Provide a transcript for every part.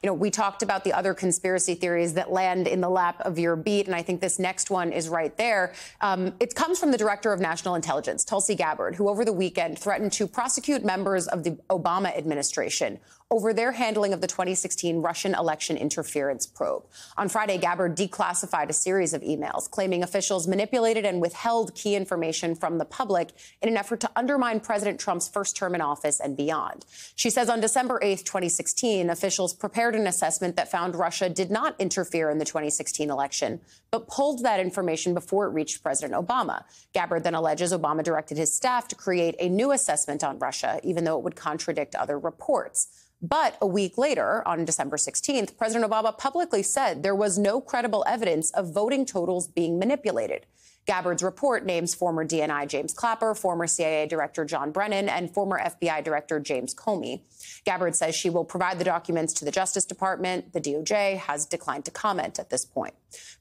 We talked about the other conspiracy theories that land in the lap of your beat, and I think this next one is right there. It comes from the director of national intelligence, Tulsi Gabbard, who over the weekend threatened to prosecute members of the Obama administration over their handling of the 2016 Russian election interference probe. On Friday, Gabbard declassified a series of emails claiming officials manipulated and withheld key information from the public in an effort to undermine President Trump's first term in office and beyond. She says on December 8th, 2016, officials prepared an assessment that found Russia did not interfere in the 2016 election, but pulled that information before it reached President Obama. Gabbard then alleges Obama directed his staff to create a new assessment on Russia, even though it would contradict other reports. But a week later, on December 16th, President Obama publicly said there was no credible evidence of voting totals being manipulated. Gabbard's report names former DNI James Clapper, former CIA Director John Brennan, and former FBI Director James Comey. Gabbard says she will provide the documents to the Justice Department. The DOJ has declined to comment at this point.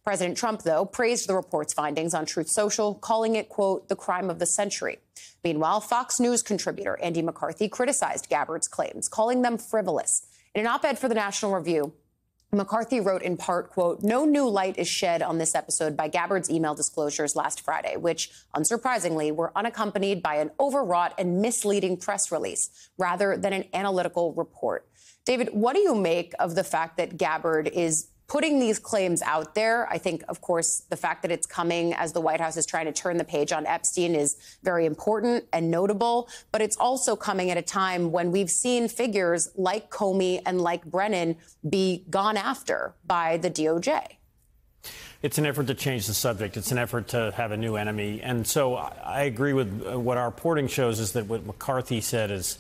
President Trump, though, praised the report's findings on Truth Social, calling it, quote, the crime of the century. Meanwhile, Fox News contributor Andy McCarthy criticized Gabbard's claims, calling them frivolous. In an op-ed for the National Review, McCarthy wrote in part, quote, no new light is shed on this episode by Gabbard's email disclosures last Friday, which, unsurprisingly, were unaccompanied by an overwrought and misleading press release rather than an analytical report. David, what do you make of the fact that Gabbard is putting these claims out there? I think, of course, the fact that it's coming as the White House is trying to turn the page on Epstein is very important and notable, but it's also coming at a time when we've seen figures like Comey and like Brennan be gone after by the DOJ. It's an effort to change the subject. It's an effort to have a new enemy. And so I agree with what our reporting shows is that what McCarthy said is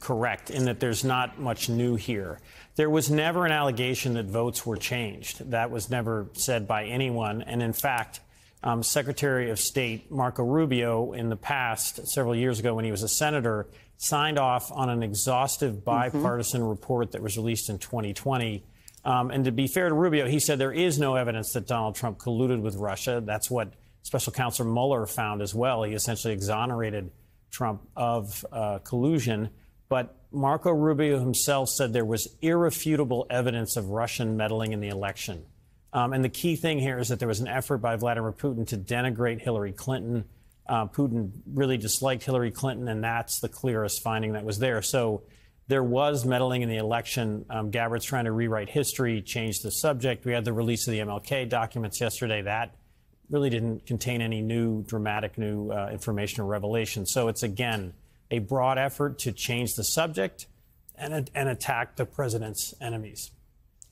correct in that there's not much new here. There was never an allegation that votes were changed. That was never said by anyone. And in fact, Secretary of State Marco Rubio in the past, several years ago when he was a senator, signed off on an exhaustive bipartisan report that was released in 2020. And to be fair to Rubio, he said there is no evidence that Donald Trump colluded with Russia. That's what Special Counsel Mueller found as well. He essentially exonerated Trump of collusion. But Marco Rubio himself said there was irrefutable evidence of Russian meddling in the election. And the key thing here is that there was an effort by Vladimir Putin to denigrate Hillary Clinton. Putin really disliked Hillary Clinton, and that's the clearest finding that was there. So there was meddling in the election. Gabbard's trying to rewrite history, change the subject. We had the release of the MLK documents yesterday. That really didn't contain any dramatic new information or revelation. So it's, again, a broad effort to change the subject and attack the president's enemies.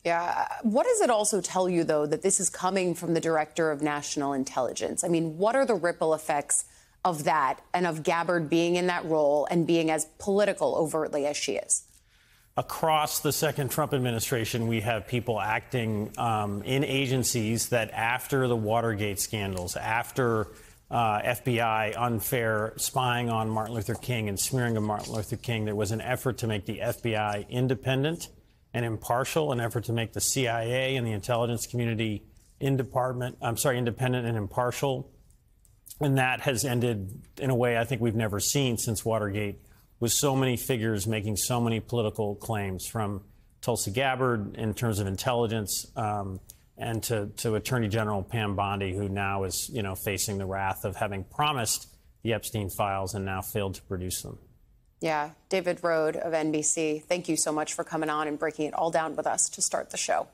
Yeah. What does it also tell you, though, that this is coming from the director of national intelligence? I mean, what are the ripple effects of that and of Gabbard being in that role and being as political overtly as she is? Across the second Trump administration, we have people acting in agencies that after the Watergate scandals, after FBI unfair spying on Martin Luther King and smearing of Martin Luther King, there was an effort to make the FBI independent and impartial, an effort to make the CIA and the intelligence community independent and impartial. And that has ended in a way I think we've never seen since Watergate, with so many figures making so many political claims, from Tulsi Gabbard in terms of intelligence and to Attorney General Pam Bondi, who now is, facing the wrath of having promised the Epstein files and now failed to produce them. Yeah. David Rohde of NBC, thank you so much for coming on and breaking it all down with us to start the show.